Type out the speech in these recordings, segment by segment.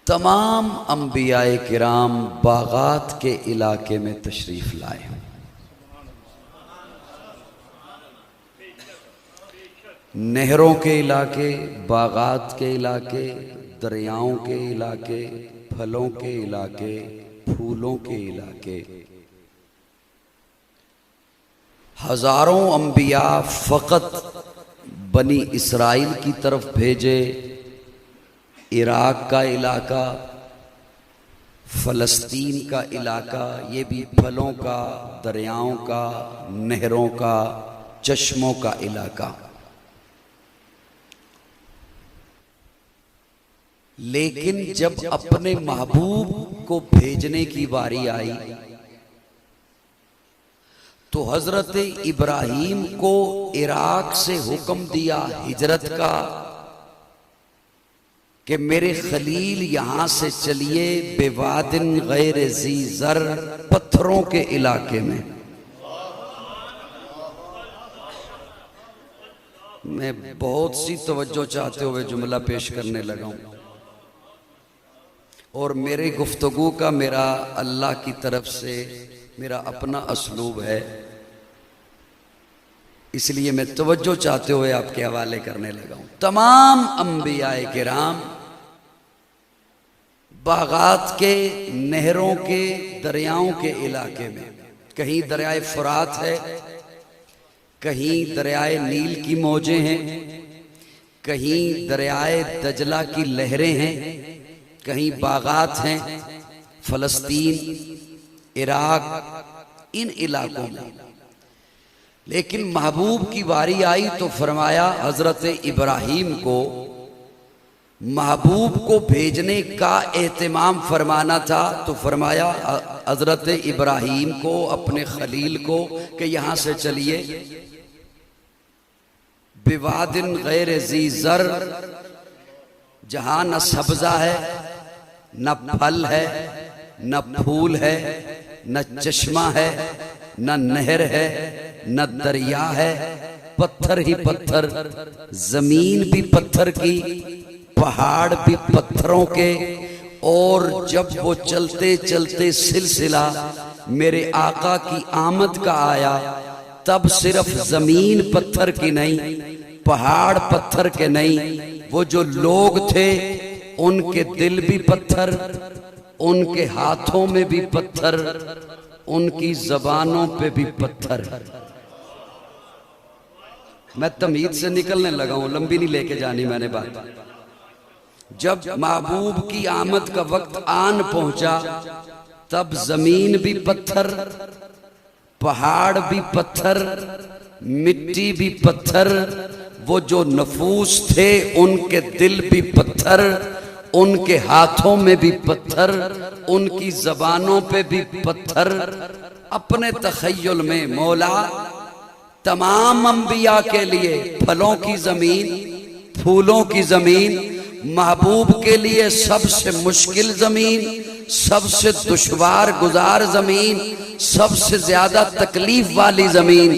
तमाम अंबियाए किराम बागात के इलाके में तशरीफ लाए। नहरों के इलाके, बागात के इलाके, दरियाओं के इलाके, फलों के इलाके, फूलों के इलाके। हजारों अंबिया फ़कत बनी इसराइल की तरफ भेजे। इराक का इलाका, फ़लस्तीन का इलाका, ये भी फलों का, दरियाओं का, नहरों का, चश्मों का इलाका। लेकिन जब अपने महबूब को भेजने की बारी आई तो हजरत इब्राहीम को इराक से हुक्म दिया हिजरत का कि मेरे खलील यहां से चलिए बेवादिन गैर ज़ी ज़र, पत्थरों के इलाके में। मैं बहुत सी तवज्जो चाहते हुए जुमला पेश करने लगा हूं और मेरे गुफ्तगू का मेरा अल्लाह की तरफ से मेरा अपना असलूब है, इसलिए मैं तवज्जो चाहते हुए आपके हवाले करने लगा हूं। तमाम अंबियाए किराम बागात के, नहरों के, दरियाओं के इलाके में, कहीं दरियाए फुरात है, कहीं दरियाए नील की मौजें हैं, कहीं दरियाए दजला की लहरें हैं, कहीं बागात हैं, फ़लस्तीन, इराक, इन इलाकों में। लेकिन महबूब की बारी आई तो फरमाया हजरत इब्राहीम को महबूब को भेजने का एहतिमाम फरमाना था, तो फरमाया हजरत इब्राहीम को, अपने खलील को, कि यहां से चलिए बिवादिन गैर ज़ी ज़र, जहां न सब्जा है, न फल है, न फूल है, न चश्मा है, न नहर है, न दरिया है, पत्थर ही पत्थर, जमीन भी पत्थर की, पहाड़ भी पत्थरों के। और जब वो चलते चलते सिलसिला मेरे आका की आमद का आया, तब सिर्फ जमीन पत्थर की नहीं, पहाड़ पत्थर के नहीं, वो जो लोग थे उनके दिल भी पत्थर, उनके हाथों में भी पत्थर, उनकी जबानों पे भी पत्थर। मैं तमीज से निकलने लगा हूं, लंबी नहीं लेके जानी मैंने बात। जब महबूब की आमद का वक्त आन पहुंचा, तब जमीन भी पत्थर, पहाड़ भी पत्थर, मिट्टी भी पत्थर, वो जो नफूस थे उनके दिल भी पत्थर, उनके हाथों में भी पत्थर, उनकी जबानों पे भी पत्थर। अपने तखय्युल में मौला तमाम अंबिया के लिए फलों की जमीन, फूलों की जमीन, महबूब के लिए सबसे मुश्किल जमीन, सबसे दुश्वार गुजार जमीन, सबसे ज्यादा तकलीफ वाली जमीन।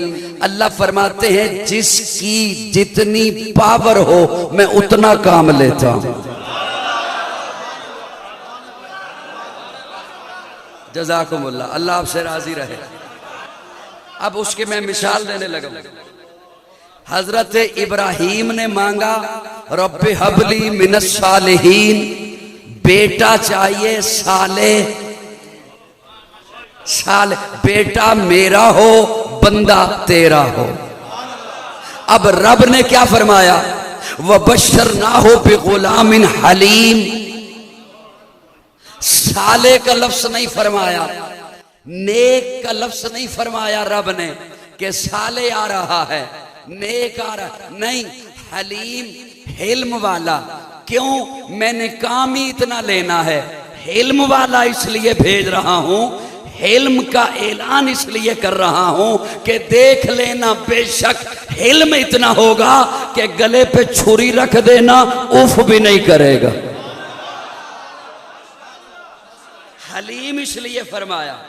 अल्लाह फरमाते हैं जिसकी जितनी पावर हो मैं उतना काम लेता हूं। जज़ाकुमुल्लाह, अल्लाह आपसे राजी रहे। अब उसके मैं मिसाल देने लगा। हजरत इब्राहीम ने मांगा रब्बे हबली मिनस सालिहीन, बेटा चाहिए साले, साले बेटा मेरा हो, बंदा तेरा हो। अब रब ने क्या फरमाया, वह बशर ना हो बिगुलामिन हलीम। साले का लफ्ज नहीं फरमाया, नेक का लफ्ज नहीं फरमाया रब ने कि साले आ रहा है, नेक आ रहा नहीं, हलीम, हिल्म वाला। क्यों? मैंने काम ही इतना लेना है, हिल्म वाला इसलिए भेज रहा हूं, हिल्म का ऐलान इसलिए कर रहा हूं कि देख लेना, बेशक हिल्म इतना होगा कि गले पे छुरी रख देना उफ भी नहीं करेगा। हलीम इसलिए फरमाया।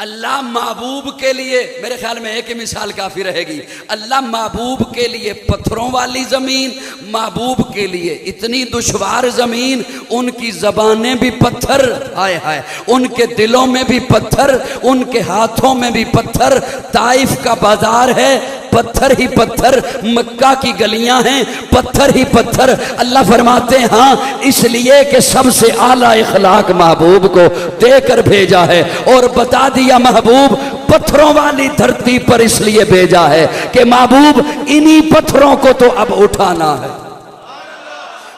अल्लाह महबूब के लिए, मेरे ख्याल में एक ही मिसाल काफ़ी रहेगी, अल्लाह महबूब के लिए पत्थरों वाली ज़मीन, महबूब के लिए इतनी दुश्वार ज़मीन, उनकी ज़बानें भी पत्थर, हाय हाय, उनके दिलों में भी पत्थर, उनके हाथों में भी पत्थर। ताइफ का बाजार है, पत्थर ही पत्थर, मक्का की गलियां हैं, पत्थर ही पत्थर। अल्लाह फरमाते हैं हाँ, इसलिए कि सबसे आला इखलाक महबूब को देकर भेजा है, और बता दिया महबूब पत्थरों वाली धरती पर इसलिए भेजा है कि महबूब इन्हीं पत्थरों को तो अब उठाना है,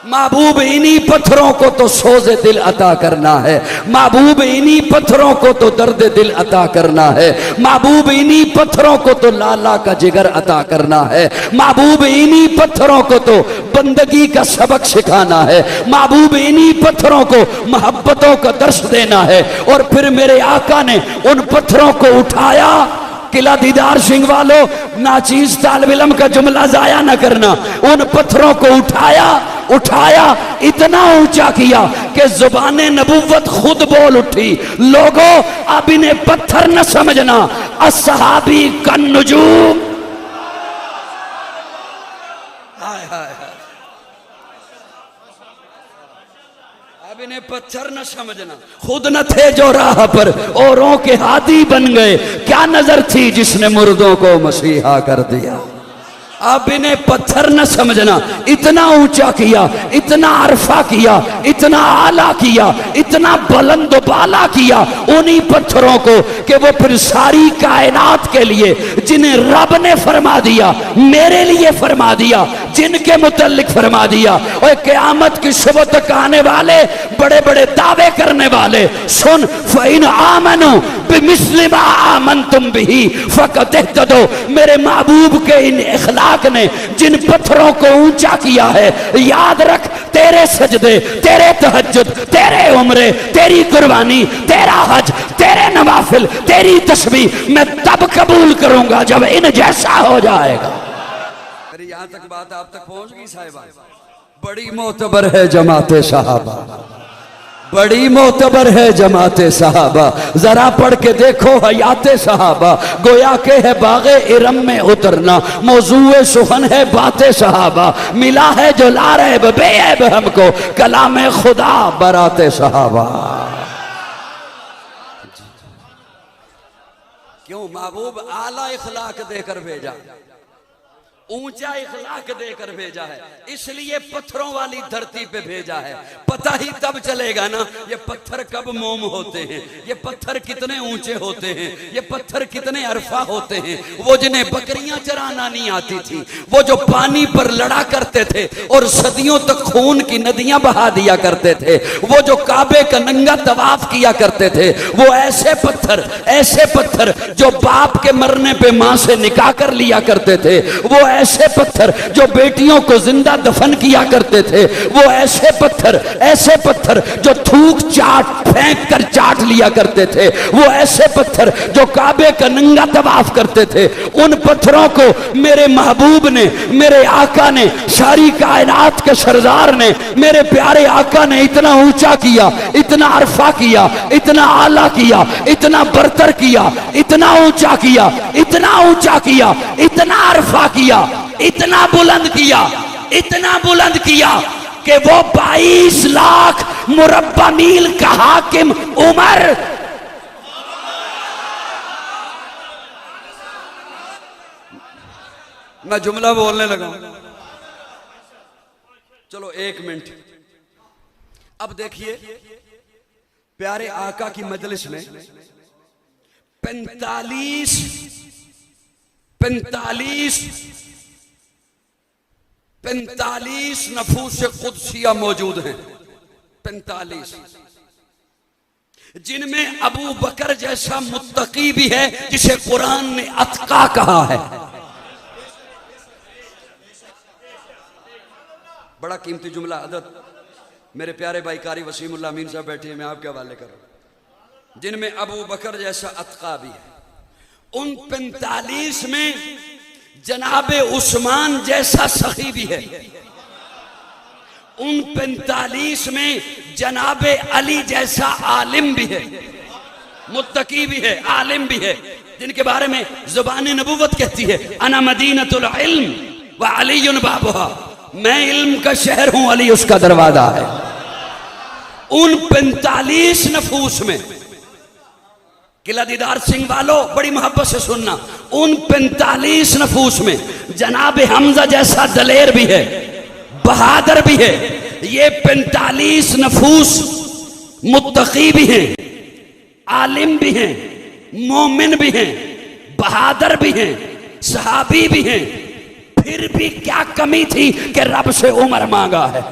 महबूब इन्हीं पत्थरों को तो सोज़े दिल अता करना है, महबूब इन्हीं पत्थरों को तो दर्द दिल अता करना है, महबूब इन्हीं पत्थरों को तो लाला का जिगर अता करना है, महबूब इन्हीं पत्थरों को तो बंदगी का सबक सिखाना है, महबूब इन्हीं पत्थरों को मोहब्बतों का दर्श देना है। और फिर मेरे आका ने उन पत्थरों को उठाया। किला दीदार सिंह वालों, नाचीज तालिब इल्म का जुमला जाया न करना, उन पत्थरों को उठाया, इतना ऊंचा किया कि जुबाने नबुव्वत खुद बोल उठी, लोगों अब इन्हें पत्थर न समझना, अस्सहाबी कन नुजूम। हाय हाय, अब इन्हें पत्थर न समझना, खुद न थे जो राह पर, औरों के हादी बन गए, क्या नजर थी जिसने मुर्दों को मसीहा कर दिया। अब इन्हें पत्थर न समझना, इतना ऊंचा किया, इतना अरफा किया, इतना आला किया, इतना बुलंद बाला किया उन्हीं पत्थरों को कि वो फिर सारी कायनात के लिए, जिन्हें रब ने फरमा दिया, मेरे लिए फरमा दिया, जिनके मुतल्लिक फरमा दिया। और क़यामत की सुबह तक आने वाले बड़े बड़े दावे करने वाले, सुन, फ़इन आमनु बिमिस्लि मा आमनतुम बिही फ़क़द इह्तदौ। मेरे महबूब के इन इखलाक ने जिन पत्थरों को ऊंचा किया है, याद रख, तेरे सजदे, तेरे तहज्जुद, तेरे उम्रे, तेरी कुर्बानी, तेरा हज, तेरे नवाफिल, तेरी तस्बीह मैं तब कबूल करूंगा जब इन जैसा हो जाएगा। अरे यहां तक बात आप तक पहुंच गई साहिबा। बड़ी मोतबर है जमाते सहाबा, बड़ी मोतबर है जमाते सहाबा, जरा पढ़ के देखो हयाते सहाबा, गोया के है बागे इरम में उतरना, मौजूए सुखन है बाते सहाबा, मिला है जो लारैब बेऐब हमको, कलाम खुदा बराते सहाबा। क्यों? महबूब आला इखलाक देकर भेजा, ऊंचा इखलाक देकर भेजा है, इसलिए पत्थरों वाली धरती पे भेजा है। पता ही तब चलेगा ना ये पत्थर कब मोम होते हैं, ये पत्थर कितने ऊंचे होते हैं, ये पत्थर कितने अरफा होते हैं। वो जिन्हें बकरियां चराना नहीं आती थी, वो जो पानी पर लड़ा करते थे और सदियों तक खून की नदियां बहा दिया करते थे, वो जो काबे का नंगा तवाफ किया करते थे, वो ऐसे पत्थर जो बाप के मरने पे मां से निकाह कर लिया करते थे, वो ऐसे पत्थर जो बेटियों को जिंदा दफन किया करते थे, वो ऐसे पत्थर जो थूक चाट फेंक कर चाट लिया करते थे, वो ऐसे पत्थर जो काबे का नंगा तवाफ करते थे। उन पत्थरों को मेरे महबूब ने, मेरे आका ने, सारी कायनात के सरदार ने, मेरे प्यारे आका ने इतना ऊंचा किया, इतना अरफा किया, इतना आला किया, इतना बरतर किया, इतना ऊंचा किया, इतना ऊंचा किया, इतना अरफा किया, इतना बुलंद किया कि वो 22 लाख मुरब्बा मील का हाकिम उमर, मैं जुमला बोलने लगा, चलो 1 मिनट। अब देखिए प्यारे आका की मजलिस में 45 नफूस कुदसिया मौजूद हैं, 45, जिनमें अबू बकर जैसा मुत्तकी भी है जिसे कुरान ने अतका कहा है। बड़ा कीमती जुमला हज़रत मेरे प्यारे भाई कारी वसीमुल्लाह अमीन साहब बैठे हैं, मैं आपके हवाले कर रहा हूं, जिनमें अबू बकर जैसा अतका भी है। उन 45 में जनाबे उस्मान जैसा सखी भी है, उन 45 में जनाबे अली जैसा आलिम भी है, मुत्तकी भी है, आलिम भी है, जिनके बारे में जुबान नबूवत कहती है अना मदीनतुल इल्म व अलीयुन बाबुहा, मैं इल्म का शहर हूं, अली उसका दरवाजा है। उन 45 नफूस में, किला दीदार सिंह वालों बड़ी मोहब्बत से सुनना, उन 45 नफूस में जनाब हमजा जैसा दलेर भी है, बहादुर भी है। ये 45 नफूस मुत्तकी भी हैं, आलिम भी हैं, मोमिन भी हैं, बहादुर भी हैं, सहाबी भी हैं। फिर भी क्या कमी थी कि रब से उम्र मांगा है।